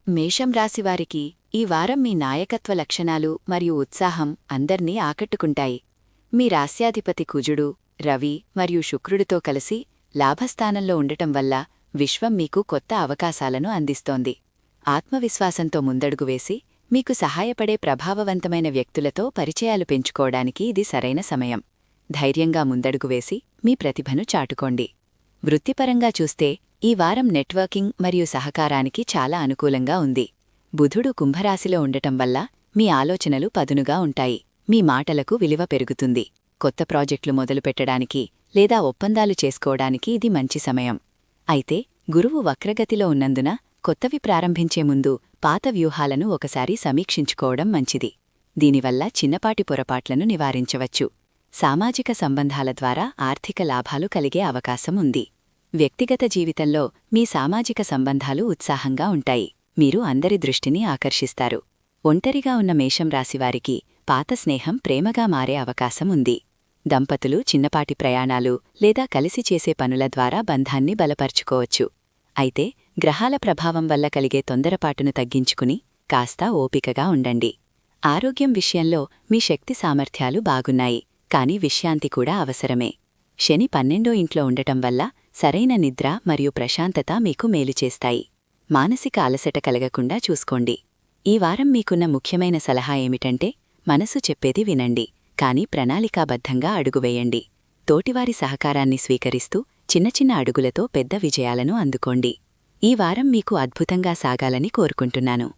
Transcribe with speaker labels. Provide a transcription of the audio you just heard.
Speaker 1: మేషం రాశివారికి ఈ వారం మీ నాయకత్వ లక్షణాలు మరియు ఉత్సాహం అందర్నీ ఆకట్టుకుంటాయి. మీ రాస్యాధిపతి కుజుడు, రవి మరియు శుక్రుడితో కలిసి లాభస్థానంలో ఉండటం వల్ల విశ్వం మీకు కొత్త అవకాశాలను అందిస్తోంది. ఆత్మవిశ్వాసంతో ముందడుగు వేసి మీకు సహాయపడే ప్రభావవంతమైన వ్యక్తులతో పరిచయాలు పెంచుకోవడానికి ఇది సరైన సమయం. ధైర్యంగా ముందడుగు వేసి మీ ప్రతిభను చాటుకోండి. వృత్తిపరంగా చూస్తే ఈ వారం నెట్వర్కింగ్ మరియు సహకారానికి చాలా అనుకూలంగా ఉంది. బుధుడు కుంభరాశిలో ఉండటం వల్ల మీ ఆలోచనలు పదునుగా ఉంటాయి. మీ మాటలకు విలువ పెరుగుతుంది. కొత్త ప్రాజెక్టులు మొదలుపెట్టడానికి లేదా ఒప్పందాలు చేసుకోవడానికి ఇది మంచి సమయం. అయితే గురువు వక్రగతిలో ఉన్నందున కొత్తవి ప్రారంభించే ముందు పాత వ్యూహాలను ఒకసారి సమీక్షించుకోవడం మంచిది. దీనివల్ల చిన్నపాటి పొరపాట్లను నివారించవచ్చు. సామాజిక సంబంధాల ద్వారా ఆర్థిక లాభాలు కలిగే అవకాశం ఉంది. వ్యక్తిగత జీవితంలో మీ సామాజిక సంబంధాలు ఉత్సాహంగా ఉంటాయి. మీరు అందరి దృష్టిని ఆకర్షిస్తారు. ఒంటరిగా ఉన్న మేషం రాశివారికి పాత స్నేహం ప్రేమగా మారే అవకాశం ఉంది. దంపతులు చిన్నపాటి ప్రయాణాలు లేదా కలిసి చేసే పనుల ద్వారా బంధాన్ని బలపర్చుకోవచ్చు. అయితే గ్రహాల ప్రభావం వల్ల కలిగే తొందరపాటును తగ్గించుకుని కాస్త ఓపికగా ఉండండి. ఆరోగ్యం విషయంలో మీ శక్తి సామర్థ్యాలు బాగున్నాయి, కాని విశ్రాంతి కూడా అవసరమే. శని 12వ ఇంట్లో ఉండటం వల్ల సరైన నిద్ర మరియు ప్రశాంతత మీకు మేలు చేస్తాయి. మానసిక అలసట కలగకుండా చూసుకోండి. ఈ వారం మీకున్న ముఖ్యమైన సలహా ఏమిటంటే మనసు చెప్పేది వినండి, కాని ప్రణాళికాబద్ధంగా అడుగువేయండి. తోటివారి సహకారాన్ని స్వీకరిస్తూ చిన్న చిన్న అడుగులతో పెద్ద విజయాలను అందుకోండి. ఈ వారం మీకు అద్భుతంగా సాగాలని కోరుకుంటున్నాను.